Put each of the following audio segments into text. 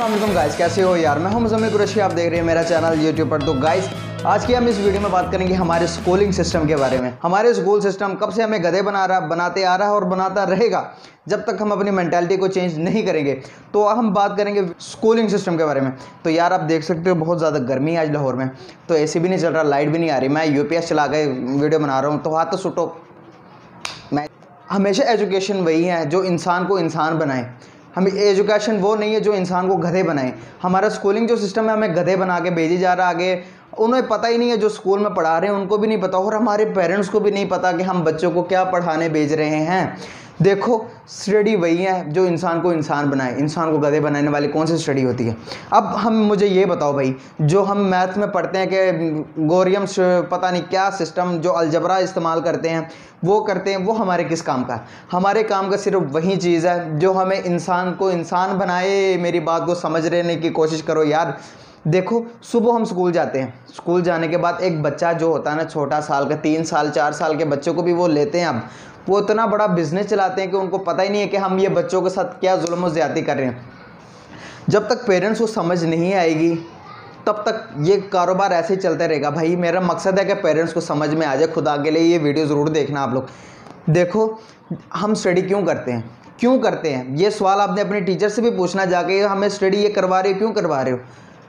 अस्सलाम गाइस, कैसे हो यार। मैं हूं मुज़म्मिल कुरैशी, आप देख रहे हैं मेरा चैनल यूट्यूब पर। तो गाइस, आज की हम इस वीडियो में बात करेंगे हमारे स्कूलिंग सिस्टम के बारे में। हमारे स्कूल सिस्टम कब से हमें गधे बनाते आ रहा है और बनाता रहेगा जब तक हम अपनी मेंटालिटी को चेंज नहीं करेंगे। तो हम बात करेंगे स्कूलिंग सिस्टम के बारे में। तो यार आप देख सकते हो बहुत ज़्यादा गर्मी है आज लाहौर में, तो एसी भी नहीं चल रहा, लाइट भी नहीं आ रही। मैं यूपीएस चला के वीडियो बना रहा हूँ, तो हाथ तो सुटो। मैं हमेशा एजुकेशन वही है जो इंसान को इंसान बनाए। हमें एजुकेशन वो नहीं है जो इंसान को गधे बनाए। हमारा स्कूलिंग जो सिस्टम है हमें गधे बना के भेजी जा रहा है आगे। उन्हें पता ही नहीं है, जो स्कूल में पढ़ा रहे हैं उनको भी नहीं पता, और हमारे पेरेंट्स को भी नहीं पता कि हम बच्चों को क्या पढ़ाने भेज रहे हैं। देखो, स्टडी वही है जो इंसान को इंसान बनाए। इंसान को गधे बनाने वाली कौन सी स्टडी होती है? अब हम मुझे ये बताओ भाई, जो हम मैथ में पढ़ते हैं कि गोरियम पता नहीं क्या सिस्टम, जो अलजबरा इस्तेमाल करते हैं वो करते हैं, वो हमारे किस काम का? हमारे काम का सिर्फ वही चीज़ है जो हमें इंसान को इंसान बनाए। मेरी बात को समझ लेने की कोशिश करो यार। देखो, सुबह हम स्कूल जाते हैं, स्कूल जाने के बाद एक बच्चा जो होता है ना, छोटा साल का, 3 साल 4 साल के बच्चों को भी वो लेते हैं। अब वो इतना बड़ा बिजनेस चलाते हैं कि उनको पता ही नहीं है कि हम ये बच्चों के साथ क्या जुल्म और ज़्यादती कर रहे हैं। जब तक पेरेंट्स को समझ नहीं आएगी तब तक ये कारोबार ऐसे ही चलता रहेगा। भाई मेरा मकसद है कि पेरेंट्स को समझ में आ जाए। खुदा के लिए ये वीडियो ज़रूर देखना आप लोग। देखो, हम स्टडी क्यों करते हैं, क्यों करते हैं, ये सवाल आपने अपने टीचर से भी पूछना जाके। हमें स्टडी ये करवा रहे हो, क्यों करवा रहे हो?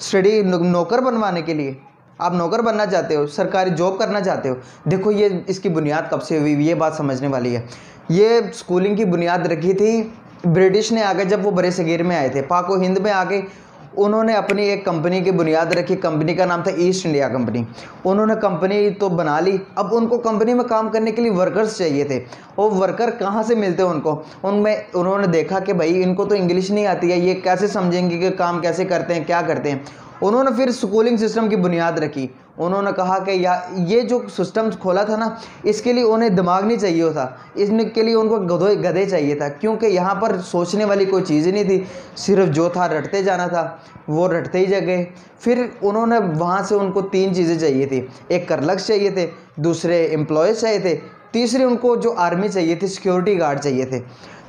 स्टडी नौकर बनवाने के लिए? आप नौकर बनना चाहते हो, सरकारी जॉब करना चाहते हो? देखो, ये इसकी बुनियाद कब से हुई, ये बात समझने वाली है। ये स्कूलिंग की बुनियाद रखी थी ब्रिटिश ने आके, जब वो बड़े सगीर में आए थे, पाक व हिंद में आके उन्होंने अपनी एक कंपनी की बुनियाद रखी। कंपनी का नाम था ईस्ट इंडिया कंपनी। उन्होंने कंपनी तो बना ली। अब उनको कंपनी में काम करने के लिए वर्कर्स चाहिए थे, और वर्कर कहाँ से मिलते हैं उनको? उनमें उन्होंने देखा कि भाई इनको तो इंग्लिश नहीं आती है, ये कैसे समझेंगे कि काम कैसे करते हैं, क्या करते हैं। उन्होंने फिर स्कूलिंग सिस्टम की बुनियाद रखी। उन्होंने कहा कि ये जो सिस्टम खोला था ना, इसके लिए उन्हें दिमाग नहीं चाहिए होता, इसके लिए उनको गधे चाहिए था, क्योंकि यहाँ पर सोचने वाली कोई चीज़ ही नहीं थी। सिर्फ जो था रटते जाना था, वो रटते ही गए। फिर उन्होंने वहाँ से उनको 3 चीज़ें चाहिए थी। एक क्लर्क्स चाहिए थे, दूसरे एम्प्लॉयज़ चाहिए थे, तीसरे उनको जो आर्मी चाहिए थी, सिक्योरिटी गार्ड चाहिए थे।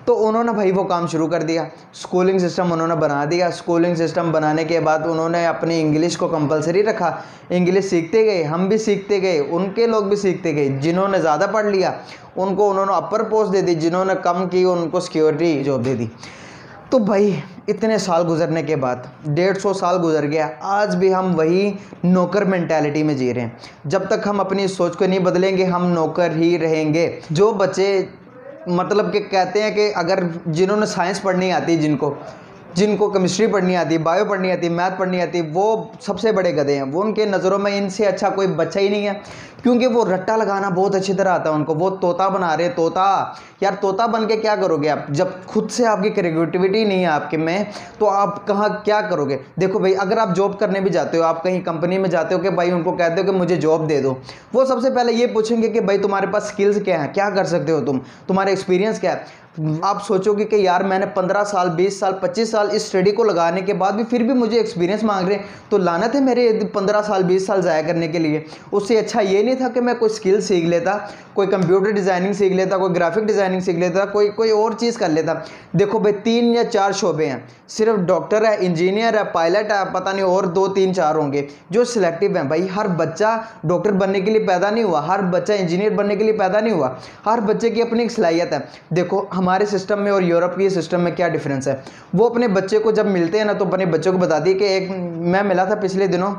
तो उन्होंने भाई वो काम शुरू कर दिया, स्कूलिंग सिस्टम उन्होंने बना दिया। स्कूलिंग सिस्टम बनाने के बाद उन्होंने अपनी इंग्लिश को कंपलसरी रखा। इंग्लिश सीखते गए, हम भी सीखते गए, उनके लोग भी सीखते गए। जिन्होंने ज़्यादा पढ़ लिया उनको उन्होंने अपर पोस्ट दे दी, जिन्होंने कम की उनको सिक्योरिटी जॉब दे दी। तो भाई इतने साल गुजरने के बाद, 150 साल गुजर गया, आज भी हम वही नौकर मेंटालिटी में जी रहे हैं। जब तक हम अपनी सोच को नहीं बदलेंगे हम नौकर ही रहेंगे। जो बच्चे मतलब कि कहते हैं कि अगर जिन्होंने साइंस पढ़नी आती है, जिनको केमिस्ट्री पढ़नी आती है, बायो पढ़नी आती है, मैथ पढ़नी आती है, वो सबसे बड़े गधे हैं। वो उनके नज़रों में इनसे अच्छा कोई बच्चा ही नहीं है, क्योंकि वो रट्टा लगाना बहुत अच्छी तरह आता है उनको। वो तोता बना रहे, तोता। यार तोता बन के क्या करोगे आप? जब खुद से आपकी क्रिएटिविटी नहीं है आपके में, तो आप कहाँ क्या करोगे? देखो भाई, अगर आप जॉब करने भी जाते हो, आप कहीं कंपनी में जाते हो कि भाई उनको कहते हो कि मुझे जॉब दे दो, वो सबसे पहले ये पूछेंगे कि भाई तुम्हारे पास स्किल्स क्या है, क्या कर सकते हो तुम, तुम्हारा एक्सपीरियंस क्या है। आप सोचोगे कि यार मैंने 15 साल 20 साल 25 साल इस स्टडी को लगाने के बाद भी फिर भी मुझे एक्सपीरियंस मांग रहे हैं, तो लानत है मेरे 15 साल 20 साल ज़ाया करने के लिए। उससे अच्छा ये नहीं था कि मैं कोई स्किल सीख लेता, कोई कंप्यूटर डिज़ाइनिंग सीख लेता, कोई ग्राफिक डिज़ाइनिंग सीख लेता, कोई और चीज़ कर लेता। देखो भाई, 3 या 4 शोबे हैं, सिर्फ डॉक्टर है, इंजीनियर है, पायलट है, पता नहीं और 2 3 4 होंगे जो सिलेक्टिव हैं। भाई हर बच्चा डॉक्टर बनने के लिए पैदा नहीं हुआ, हर बच्चा इंजीनियर बनने के लिए पैदा नहीं हुआ। हर बच्चे की अपनी एक सलाहियत है। देखो हमारे सिस्टम में और यूरोप के सिस्टम में क्या डिफरेंस है। वो अपने बच्चे को जब मिलते हैं ना, तो अपने बच्चों को बता दिए कि एक मैं मिला था पिछले दिनों,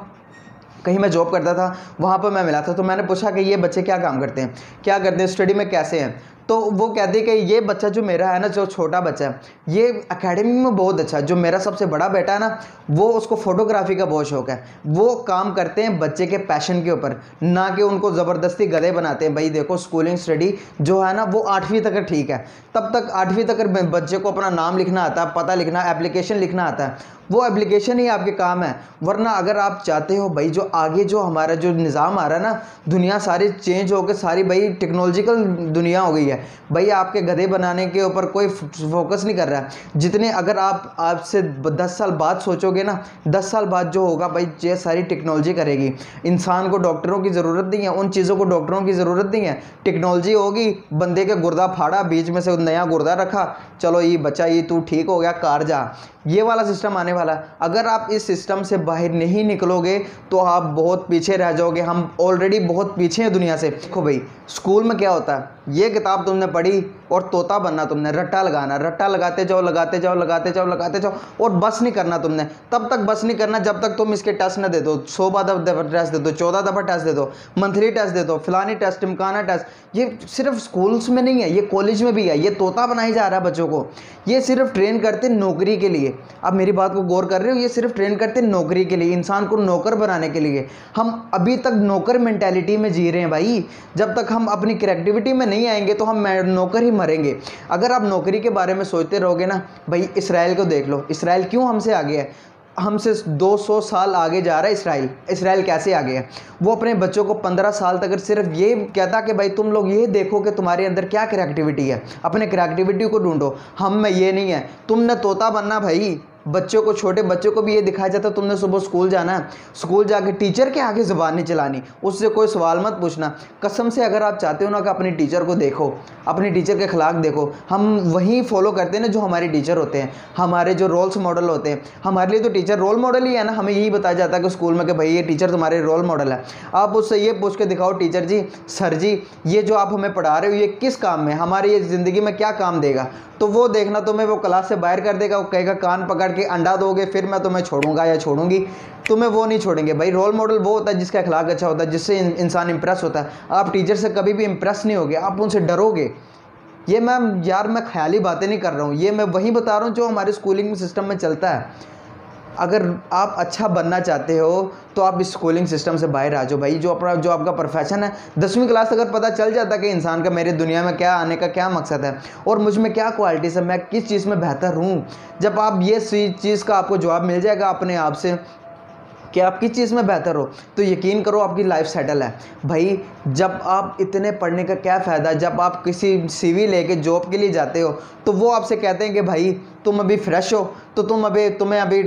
कहीं मैं जॉब करता था, वहाँ पर मैं मिला था, तो मैंने पूछा कि ये बच्चे क्या काम करते हैं, क्या करते हैं, स्टडी में कैसे हैं। तो वो कहते कि ये बच्चा जो मेरा है ना, जो छोटा बच्चा है, ये एकेडमी में बहुत अच्छा है। जो मेरा सबसे बड़ा बेटा है ना, वो उसको फोटोग्राफी का बहुत शौक है। वो काम करते हैं बच्चे के पैशन के ऊपर, ना कि उनको ज़बरदस्ती गधे बनाते हैं। भाई देखो, स्कूलिंग स्टडी जो है ना, वो 8वीं तक ठीक है। तब तक 8वीं तक बच्चे को अपना नाम लिखना आता है, पता लिखना, एप्लीकेशन लिखना आता है, वो एप्लीकेशन ही आपके काम है। वरना अगर आप चाहते हो भाई, जो आगे जो हमारा जो निज़ाम आ रहा है ना, दुनिया सारी चेंज होकर सारी भाई टेक्नोलॉजिकल दुनिया हो गई है। भाई आपके गधे बनाने के ऊपर कोई फोकस नहीं कर रहा है। जितने अगर आप आपसे 10 साल बाद सोचोगे ना, 10 साल बाद जो होगा भाई, ये सारी टेक्नोलॉजी करेगी। इंसान को डॉक्टरों की ज़रूरत नहीं है, उन चीज़ों को डॉक्टरों की ज़रूरत नहीं है। टेक्नोलॉजी होगी, बंदे के गुर्दा फाड़ा, बीच में से नया गुर्दा रखा, चलो ये बच्चा, ये तू ठीक हो गया, कार जा। ये वाला सिस्टम आने वाला है। अगर आप इस सिस्टम से बाहर नहीं निकलोगे तो आप बहुत पीछे रह जाओगे। हम ऑलरेडी बहुत पीछे हैं दुनिया से। देखो भाई, स्कूल में क्या होता है, ये किताब तुमने पढ़ी और तोता बनना तुमने, रट्टा लगाना, रट्टा लगाते जाओ लगाते जाओ लगाते जाओ लगाते जाओ, और बस नहीं करना तुमने। तब तक बस नहीं करना जब तक तुम इसके टेस्ट न दे दो। 100 दफ़ा टेस्ट दे दो, 14 दफ़ा टेस्ट दे दो, मंथली टेस्ट दे दो, फलानी टेस्ट, टिमकाना टेस्ट। ये सिर्फ स्कूल्स में नहीं है, ये कॉलेज में भी है। ये तोता बनाई जा रहा है बच्चों को। ये सिर्फ ट्रेन करते नौकरी के लिए। आप मेरी बात को गौर कर रहे हो, ये सिर्फ ट्रेन करते नौकरी के लिए, इंसान को नौकर बनाने के लिए। हम अभी तक नौकर मेंटालिटी में जी रहे हैं भाई। जब तक हम अपनी क्रिएटिविटी में नहीं आएंगे तो हम नौकर ही मरेंगे। अगर आप नौकरी के बारे में सोचते रहोगे ना भाई, इसराइल को देख लो। इसराइल क्यों हमसे आगे है? हमसे 200 साल आगे जा रहा है इसराइल। इसराइल कैसे आगे है? वो अपने बच्चों को 15 साल तक सिर्फ ये कहता कि भाई तुम लोग ये देखो कि तुम्हारे अंदर क्या क्रिएटिविटी है, अपने क्रिएटिविटी को ढूंढो। हम में ये नहीं है। तुमने तोता बनना भाई। बच्चों को, छोटे बच्चों को भी ये दिखाया जाता है तुमने सुबह स्कूल जाना है, स्कूल जाके टीचर के आगे ज़ुबान नहीं चलानी, उससे कोई सवाल मत पूछना। कसम से अगर आप चाहते हो ना कि अपनी टीचर को देखो, अपनी टीचर के अखलाक देखो, हम वही फॉलो करते हैं ना जो हमारे टीचर होते हैं, हमारे जो रोल्स मॉडल होते हैं। हमारे लिए तो टीचर रोल मॉडल ही है ना। हमें यही बताया जाता है कि स्कूल में कि भाई ये टीचर तुम्हारे रोल मॉडल है। आप उससे ये पूछ के दिखाओ, टीचर जी, सर जी, ये जो आप हमें पढ़ा रहे हो ये किस काम में, हमारी ये ज़िंदगी में क्या काम देगा? तो वो देखना तुम्हें वो क्लास से बाहर कर देगा। वो कहेगा कान पकड़ के अंडा दोगे फिर मैं तुम्हें छोड़ूंगा या छोड़ूंगी। तुम्हें वो नहीं छोड़ेंगे भाई। रोल मॉडल वो होता है जिसका अखलाक अच्छा होता है, जिससे इंसान इंप्रेस होता है। आप टीचर से कभी भी इंप्रेस नहीं होगे, आप उनसे डरोगे। ये मैं ख्याली बातें नहीं कर रहा हूँ, ये मैं वही बता रहा हूँ जो हमारे स्कूलिंग सिस्टम में चलता है। अगर आप अच्छा बनना चाहते हो तो आप इस स्कूलिंग सिस्टम से बाहर आ जाओ भाई। जो आपका प्रोफेशन है, 10वीं क्लास अगर पता चल जाता कि इंसान का मेरे दुनिया में क्या आने का क्या मकसद है और मुझ में क्या क्वालिटीज़ है, मैं किस चीज़ में बेहतर हूँ, जब आप ये चीज़ का आपको जवाब मिल जाएगा अपने आप से कि आप किस चीज़ में बेहतर हो, तो यकीन करो आपकी लाइफ सेटल है भाई। जब आप इतने पढ़ने का क्या फ़ायदा, जब आप किसी CV लेके जॉब के लिए जाते हो तो वो आपसे कहते हैं कि भाई तुम अभी फ्रेश हो तो तुम्हें अभी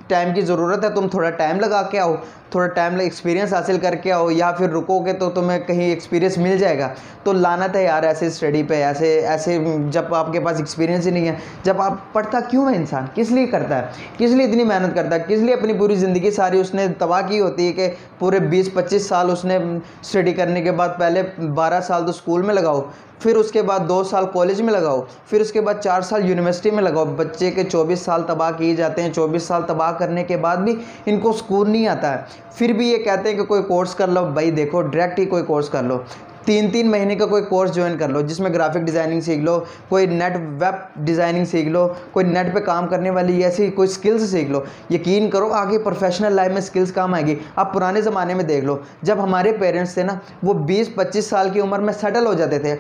टाइम की ज़रूरत है, तुम थोड़ा टाइम लगा के आओ, थोड़ा टाइम एक्सपीरियंस हासिल करके आओ, या फिर रुकोगे तो तुम्हें कहीं एक्सपीरियंस मिल जाएगा। तो लानत है यार ऐसे स्टडी पे, ऐसे जब आपके पास एक्सपीरियंस ही नहीं है। जब आप पढ़ता क्यों है इंसान, किस लिए करता है, किस लिए इतनी मेहनत करता है, किस लिए अपनी पूरी ज़िंदगी सारी उसने तबाह की होती है कि पूरे 20-25 साल उसने स्टडी करने के बाद पहले 12 साल तो स्कूल में लगाओ, फिर उसके बाद 2 साल कॉलेज में लगाओ, फिर उसके बाद 4 साल यूनिवर्सिटी में लगाओ। बच्चे के 24 साल तबाह किए जाते हैं। 24 साल तबाह करने के बाद भी इनको सुकून नहीं आता है। फिर भी ये कहते हैं कि कोई कोर्स कर लो। भाई देखो, डायरेक्ट ही कोई कोर्स कर लो, 3-3 महीने का कोई कोर्स ज्वाइन कर लो जिसमें ग्राफिक डिज़ाइनिंग सीख लो, कोई नेट वेब डिज़ाइनिंग सीख लो, कोई नेट पे काम करने वाली ऐसी कोई स्किल्स सीख लो। यकीन करो आगे प्रोफेशनल लाइफ में स्किल्स काम आएगी। आप पुराने ज़माने में देख लो, जब हमारे पेरेंट्स थे ना, वो 20-25 साल की उम्र में सेटल हो जाते थे।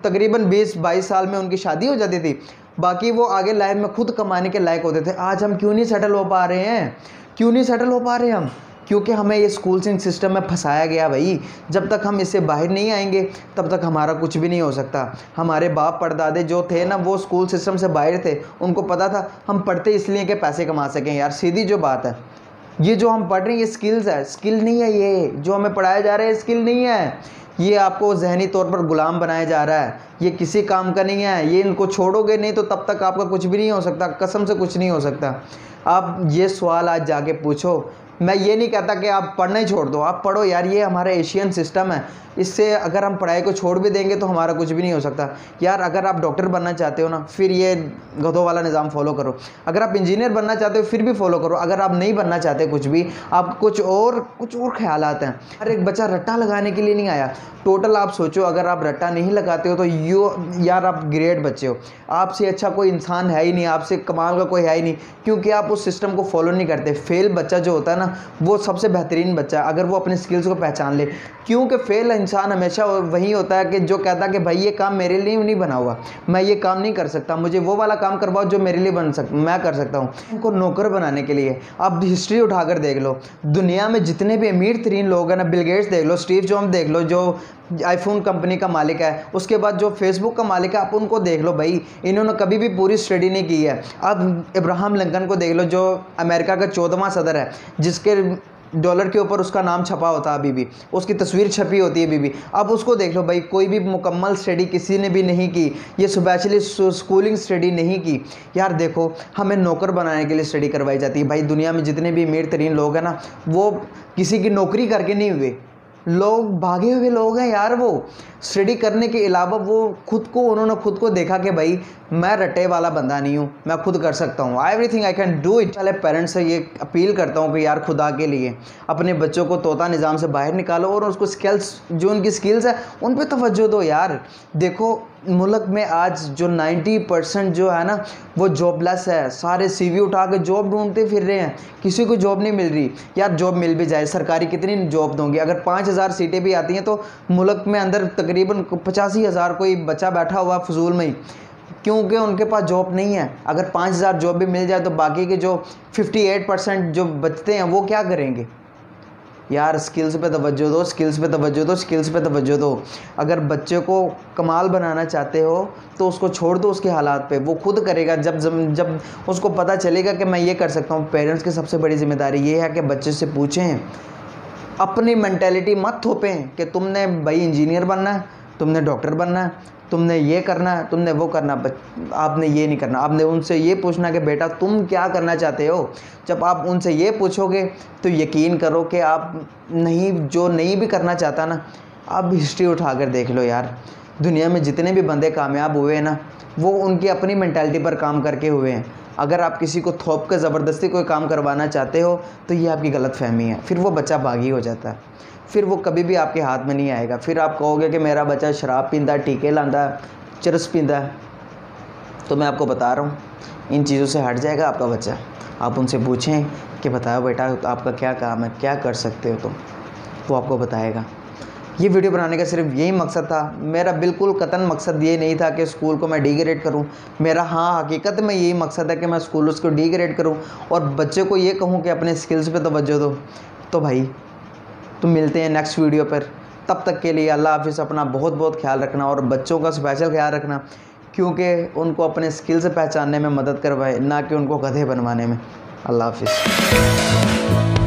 तकरीबन 20-22 साल में उनकी शादी हो जाती थी। बाकी वो आगे लाइफ में खुद कमाने के लायक होते थे। आज हम क्यों नहीं सेटल हो पा रहे हैं? क्यों नहीं सेटल हो पा रहे हम? क्योंकि हमें ये स्कूलिंग सिस्टम में फंसाया गया भाई। जब तक हम इससे बाहर नहीं आएंगे तब तक हमारा कुछ भी नहीं हो सकता। हमारे बाप परदादे जो थे ना, वो स्कूल सिस्टम से बाहर थे। उनको पता था हम पढ़ते इसलिए कि पैसे कमा सकें। यार सीधी जो बात है, ये जो हम पढ़ रहे हैं ये स्किल्स है, स्किल नहीं है। ये जो हमें पढ़ाया जा रहा है स्किल नहीं है। ये आपको जहनी तौर पर गुलाम बनाया जा रहा है। ये किसी काम का नहीं है। ये इनको छोड़ोगे नहीं तो तब तक आपका कुछ भी नहीं हो सकता। कसम से कुछ नहीं हो सकता। आप ये सवाल आज जाके पूछो। मैं ये नहीं कहता कि आप पढ़ना ही छोड़ दो, आप पढ़ो यार। ये हमारा एशियन सिस्टम है, इससे अगर हम पढ़ाई को छोड़ भी देंगे तो हमारा कुछ भी नहीं हो सकता। यार अगर आप डॉक्टर बनना चाहते हो ना, फिर ये गधों वाला निज़ाम फॉलो करो। अगर आप इंजीनियर बनना चाहते हो फिर भी फॉलो करो। अगर आप नहीं बनना चाहते कुछ भी, आप कुछ और ख्याल आते हैं। हर एक बच्चा रट्टा लगाने के लिए नहीं आया। टोटल आप सोचो, अगर आप रट्टा नहीं लगाते हो तो यार आप ग्रेट बच्चे हो। आपसे अच्छा कोई इंसान है ही नहीं, आपसे कमाल का कोई है ही नहीं, क्योंकि आप उस सिस्टम को फॉलो नहीं करते। फेल बच्चा जो होता है ना, वो सबसे बेहतरीन बच्चा है अगर वो अपने स्किल्स को पहचान ले। क्योंकि फेल इंसान हमेशा वही होता है कि जो कहता है कि भाई ये काम मेरे लिए नहीं बना हुआ, मैं ये काम नहीं कर सकता, मुझे वो वाला काम करवाओ जो मेरे लिए मैं कर सकता हूँ। उनको नौकर बनाने के लिए आप हिस्ट्री उठाकर देख लो। दुनिया में जितने भी अमीर तरीन लोग हैं ना, बिल गेट्स देख लो, स्टीव जॉब्स देख लो जो आईफोन कंपनी का मालिक है, उसके बाद जो फेसबुक का मालिक है, आप उनको देख लो भाई, इन्होंने कभी भी पूरी स्टडी नहीं की है। अब इब्राहिम लिंकन को देख लो जो अमेरिका का 14वां सदर है, जिसके डॉलर के ऊपर उसका नाम छपा होता है, अभी भी उसकी तस्वीर छपी होती है अभी भी। अब उसको देख लो भाई, कोई भी मुकम्मल स्टडी किसी ने भी नहीं की, ये स्पेशलिस्ट स्कूलिंग स्टडी नहीं की यार। देखो हमें नौकर बनाने के लिए स्टडी करवाई जाती है भाई। दुनिया में जितने भी अमीर तरीन लोग हैं ना, वो किसी की नौकरी करके नहीं हुए, लोग भागे हुए लोग हैं यार। वो स्टडी करने के अलावा वो उन्होंने खुद को देखा कि भाई मैं रट्टे वाला बंदा नहीं हूँ, मैं खुद कर सकता हूँ, everything I can do it. पहले पेरेंट्स से ये अपील करता हूँ कि यार खुदा के लिए अपने बच्चों को तोता निज़ाम से बाहर निकालो और उसको स्किल्स, जो उनकी स्किल्स है उन पे तवज्जो दो यार। देखो मुल्क में आज जो 90% जो है ना वो जॉबलेस है, सारे CV उठा के जॉब ढूंढते फिर रहे हैं, किसी को जॉब नहीं मिल रही यार। जॉब मिल भी जाए, सरकारी कितनी जॉब दोंगी? अगर 5000 सीटें भी आती हैं तो मुल्क में अंदर तकरीबन 85,000 कोई बच्चा बैठा हुआ फजूल में ही, क्योंकि उनके पास जॉब नहीं है। अगर 5000 जॉब भी मिल जाए तो बाकी के जो 58% जो बचते हैं वो क्या करेंगे यार? स्किल्स पे तवज्जो दो, स्किल्स पे तवज्जो दो, स्किल्स पे तवज्जो दो। अगर बच्चे को कमाल बनाना चाहते हो तो उसको छोड़ दो उसके हालात पे, वो खुद करेगा। जब उसको पता चलेगा कि मैं ये कर सकता हूँ। पेरेंट्स की सबसे बड़ी जिम्मेदारी ये है कि बच्चे से पूछें, अपनी मेंटेलिटी मत थोपें कि तुमने भाई इंजीनियर बनना है, तुमने डॉक्टर बनना है, तुमने ये करना है, तुमने वो करना। आपने ये नहीं करना। आपने उनसे ये पूछना कि बेटा तुम क्या करना चाहते हो। जब आप उनसे ये पूछोगे तो यकीन करो कि आप जो नहीं भी करना चाहता ना, आप हिस्ट्री उठा कर देख लो यार। दुनिया में जितने भी बंदे कामयाब हुए हैं ना, वो उनकी अपनी मेंटालिटी पर काम करके हुए हैं। अगर आप किसी को थोप के ज़बरदस्ती कोई काम करवाना चाहते हो तो ये आपकी गलतफहमी है। फिर वो बच्चा बागी हो जाता है, फिर वो कभी भी आपके हाथ में नहीं आएगा। फिर आप कहोगे कि मेरा बच्चा शराब पींदा, टीके लांदा, चरस पींदा है। तो मैं आपको बता रहा हूँ, इन चीज़ों से हट जाएगा आपका बच्चा। आप उनसे पूछें कि बताओ बेटा आपका क्या काम है, क्या कर सकते हो तुम, वो आपको बताएगा। ये वीडियो बनाने का सिर्फ यही मकसद था। मेरा बिल्कुल कतन मकसद ये नहीं था कि स्कूल को मैं डिग्रेड करूं। मेरा हकीकत में यही मकसद है कि मैं स्कूल उसको डिग्रेड करूं और बच्चे को ये कहूं कि अपने स्किल्स पे तवज्जो दो। तो भाई तो मिलते हैं नेक्स्ट वीडियो पर। तब तक के लिए अल्लाह हाफिज़। अपना बहुत बहुत ख्याल रखना और बच्चों का स्पेशल ख्याल रखना, क्योंकि उनको अपने स्किल्स पहचानने में मदद करवाए, ना कि उनको गधे बनवाने में। अल्लाह हाफिज़।